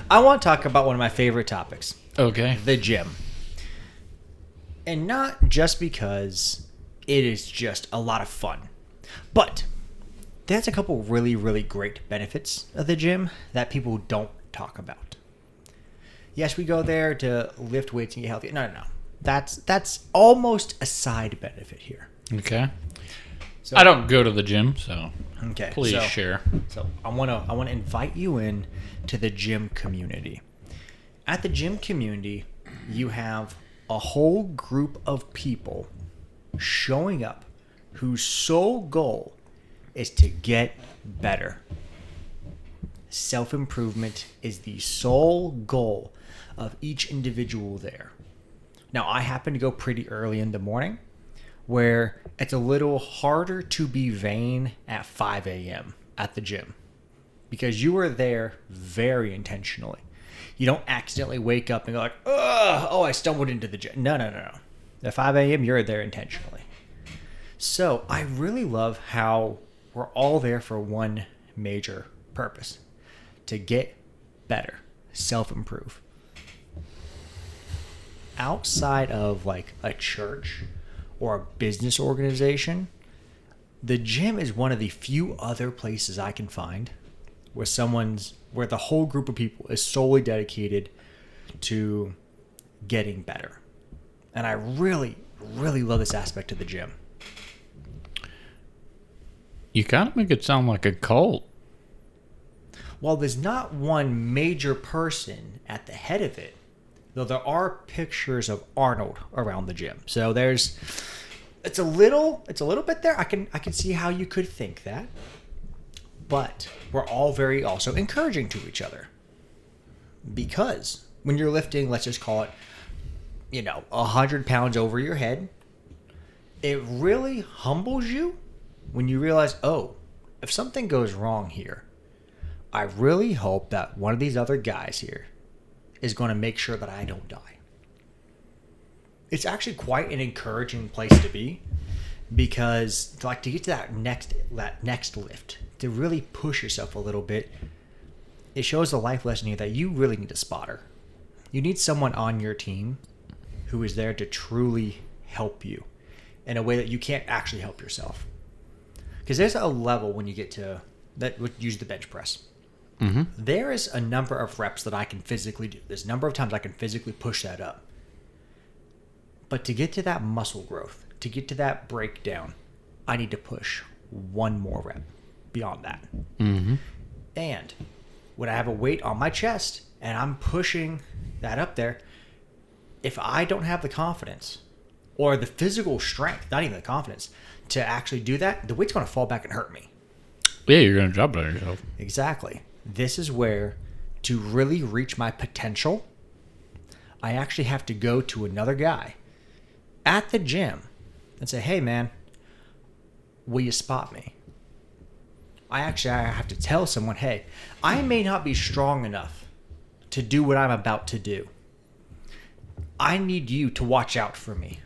I want to talk about one of my favorite topics. Okay. The gym. And not just because it is just a lot of fun, but there's a couple really, really great benefits of the gym that people don't talk about. Yes, we go there to lift weights and get healthy. No. That's almost a side benefit here. Okay. So, I don't go to the gym, so okay, please share. So I wanna invite you in to the gym community. At the gym community, you have a whole group of people showing up whose sole goal is to get better. Self-improvement is the sole goal of each individual there. Now, I happen to go pretty early in the morning, where it's a little harder to be vain at 5 a.m. at the gym, because you are there very intentionally. You don't accidentally wake up and go like, oh, I stumbled into the gym. No. At 5 a.m., you're there intentionally. So I really love how we're all there for one major purpose: to get better, self-improve. Outside of like a church or a business organization, the gym is one of the few other places I can find where the whole group of people is solely dedicated to getting better. And I really, really love this aspect of the gym. You kind of make it sound like a cult. While there's not one major person at the head of it, though there are pictures of Arnold around the gym. So it's a little bit there. I can see how you could think that. But we're all very also encouraging to each other. Because when you're lifting, let's just call it, 100 pounds over your head, it really humbles you when you realize, oh, if something goes wrong here, I really hope that one of these other guys here is going to make sure that I don't die. It's actually quite an encouraging place to be, because to get to that next lift, to really push yourself a little bit, it shows the life lesson here that you really need a spotter. You need someone on your team who is there to truly help you in a way that you can't actually help yourself. Because there's a level when you get to that would use the bench press. Mm-hmm. There is a number of reps that I can physically do. There's a number of times I can physically push that up. But to get to that muscle growth, to get to that breakdown, I need to push one more rep beyond that. Mm-hmm. And when I have a weight on my chest and I'm pushing that up there, if I don't have the confidence or the physical strength, not even the confidence, to actually do that, the weight's going to fall back and hurt me. Yeah, you're going to drop it on yourself. Exactly. This is where, to really reach my potential, I actually have to go to another guy at the gym and say, hey, man, will you spot me? I have to tell someone, hey, I may not be strong enough to do what I'm about to do. I need you to watch out for me.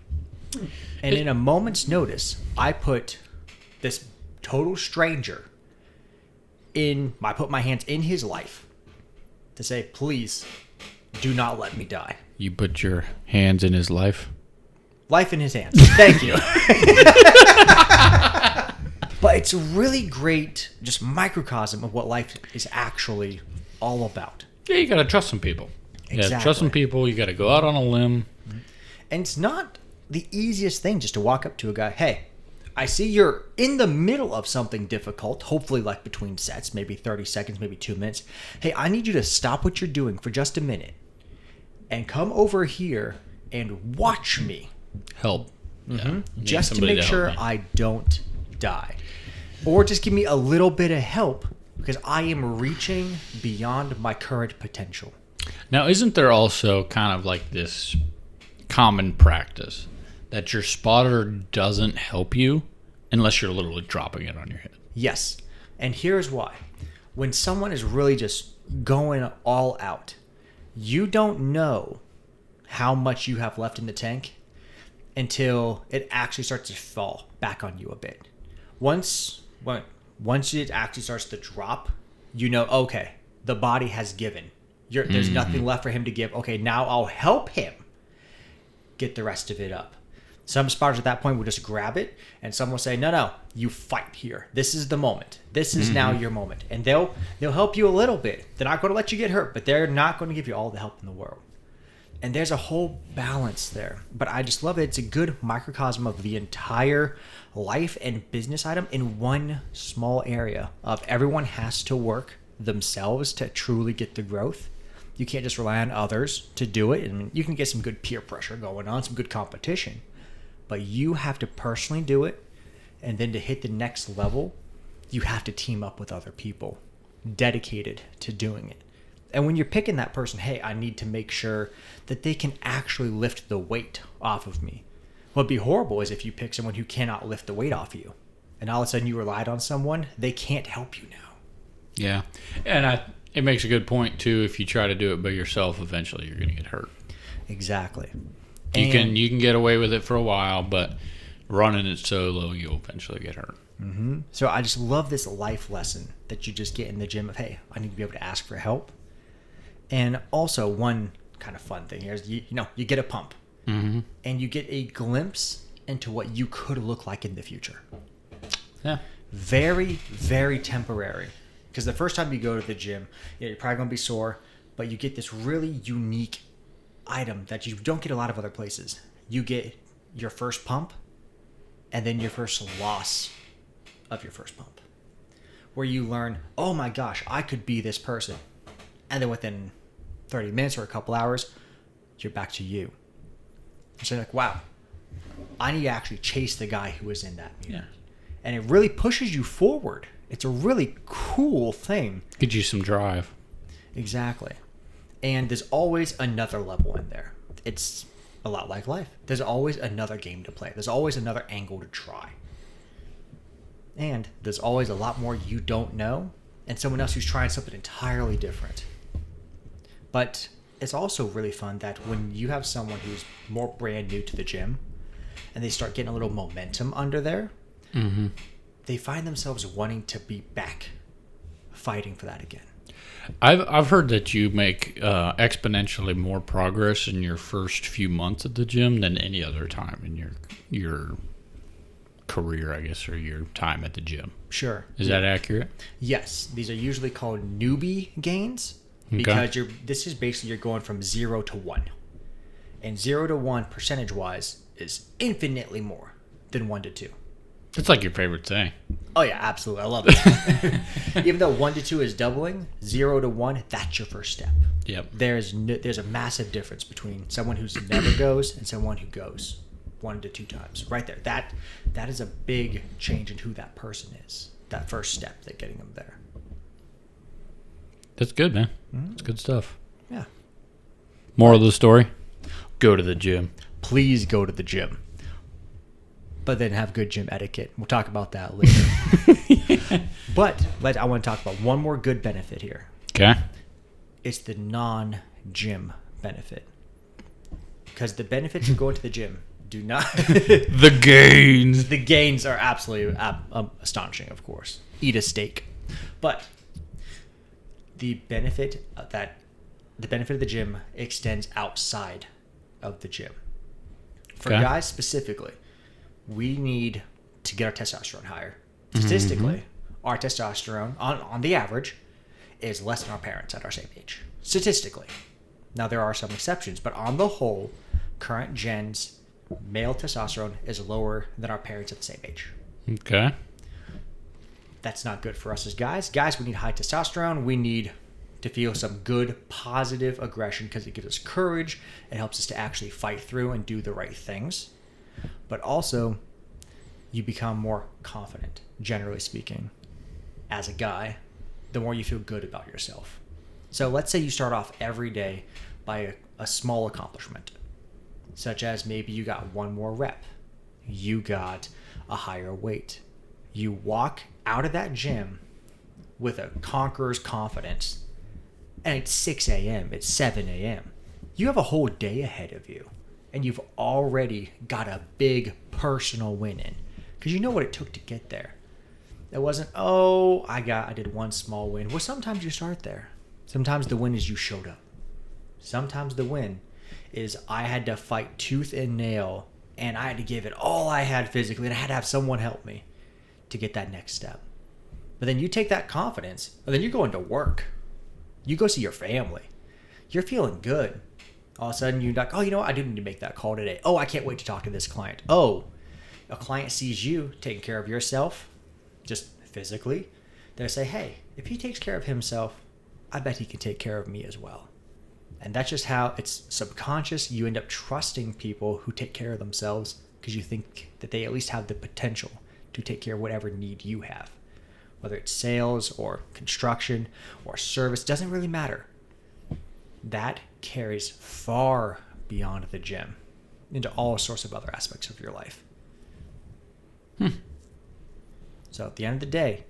And in a moment's notice, I put this total stranger I put my hands in his life to say, please do not let me die. You put your hands in his life? Life in his hands. Thank you. But it's a really great just microcosm of what life is actually all about. Yeah, you got to trust some people. You got to Exactly. trust some people. You got to go out on a limb. And it's not the easiest thing just to walk up to a guy, hey, I see you're in the middle of something difficult, hopefully like between sets, maybe 30 seconds, maybe 2 minutes. Hey, I need you to stop what you're doing for just a minute and come over here and watch me. Help. Mm-hmm. Yeah. Just to make sure I don't die. Or just give me a little bit of help because I am reaching beyond my current potential. Now, isn't there also kind of like this common practice that your spotter doesn't help you unless you're literally dropping it on your head? Yes. And here's why. When someone is really just going all out, you don't know how much you have left in the tank until it actually starts to fall back on you a bit. Once it actually starts to drop, you know, okay, the body has given. There's nothing left for him to give. Okay, now I'll help him get the rest of it up. Some spotters at that point will just grab it, and some will say, no, you fight here. This is the moment. This is now your moment. And they'll help you a little bit. They're not going to let you get hurt, but they're not going to give you all the help in the world. And there's a whole balance there. But I just love it. It's a good microcosm of the entire life and business item in one small area of everyone has to work themselves to truly get the growth. You can't just rely on others to do it. And you can get some good peer pressure going on, some good competition. But you have to personally do it. And then to hit the next level, you have to team up with other people dedicated to doing it. And when you're picking that person, hey, I need to make sure that they can actually lift the weight off of me. What'd be horrible is if you pick someone who cannot lift the weight off you. And all of a sudden you relied on someone, they can't help you now. Yeah. And it makes a good point, too. If you try to do it by yourself, eventually you're going to get hurt. Exactly. You can get away with it for a while, but running it solo, you'll eventually get hurt. Mm-hmm. So I just love this life lesson that you just get in the gym of, hey, I need to be able to ask for help. And also one kind of fun thing here is, you get a pump and you get a glimpse into what you could look like in the future. Yeah. Very, very temporary. Because the first time you go to the gym, you're probably going to be sore, but you get this really unique item that you don't get a lot of other places. You get your first pump and then your first loss of your first pump, where you learn, oh my gosh, I could be this person. And then within 30 minutes or a couple hours, you're back to you. So you're like, wow, I need to actually chase the guy who was in that meter. Yeah. And it really pushes you forward. It's a really cool thing. Gives you some drive. Exactly. And there's always another level in there. It's a lot like life. There's always another game to play. There's always another angle to try. And there's always a lot more you don't know and someone else who's trying something entirely different. But it's also really fun that when you have someone who's more brand new to the gym and they start getting a little momentum under there, they find themselves wanting to be back fighting for that again. I've heard that you make exponentially more progress in your first few months at the gym than any other time in your career, I guess, or your time at the gym. Sure. Is that accurate? Yes. These are usually called newbie gains because this is basically you're going from 0 to 1. And 0 to 1 percentage-wise is infinitely more than 1 to 2. It's like your favorite thing. Oh, yeah, absolutely. I love it. Even though 1 to 2 is doubling, 0 to 1, that's your first step. Yep. There's a massive difference between someone who never goes and someone who goes 1 to 2 times. Right there. That is a big change in who that person is. That first step, that getting them there. That's good, man. That's good stuff. Yeah. Moral of the story? Go to the gym. Please go to the gym. But then have good gym etiquette. We'll talk about that later. But I want to talk about one more good benefit here. Okay. It's the non-gym benefit. Because the benefits of going to the gym do not... The gains. The gains are absolutely astonishing, of course. Eat a steak. But the benefit of the gym extends outside of the gym. For guys specifically, we need to get our testosterone higher. Statistically, our testosterone, on the average, is less than our parents at our same age. Statistically. Now, there are some exceptions, but on the whole, current gen's male testosterone is lower than our parents at the same age. Okay. That's not good for us as guys. Guys, we need high testosterone. We need to feel some good, positive aggression because it gives us courage. It helps us to actually fight through and do the right things. But also, you become more confident, generally speaking, as a guy, the more you feel good about yourself. So let's say you start off every day by a small accomplishment, such as maybe you got one more rep, you got a higher weight. You walk out of that gym with a conqueror's confidence, and it's 6 a.m., it's 7 a.m. You have a whole day ahead of you, and you've already got a big personal win in, because you know what it took to get there. It wasn't, I did one small win. Well, sometimes you start there. Sometimes the win is you showed up. Sometimes the win is I had to fight tooth and nail, and I had to give it all I had physically, and I had to have someone help me to get that next step. But then you take that confidence, and then you go into work. You go see your family. You're feeling good. All of a sudden, you're like, oh, you know what? I do need to make that call today. Oh, I can't wait to talk to this client. Oh, a client sees you taking care of yourself, just physically. They'll say, hey, if he takes care of himself, I bet he can take care of me as well. And that's just how it's subconscious. You end up trusting people who take care of themselves because you think that they at least have the potential to take care of whatever need you have. Whether it's sales or construction or service, doesn't really matter. That carries far beyond the gym into all sorts of other aspects of your life. So at the end of the day,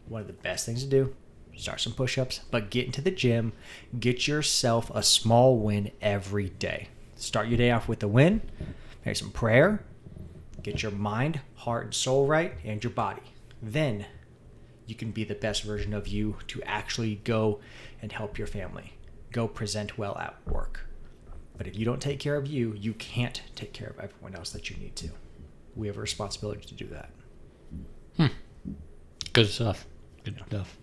one of the best things to do, start some push-ups, but get into the gym, get yourself a small win every day. Start your day off with a win, maybe some prayer, get your mind, heart, and soul right, and your body. Then you can be the best version of you to actually go and help your family. Go present well at work. But if you don't take care of you, you can't take care of everyone else that you need to. We have a responsibility to do that. Good stuff. Good stuff.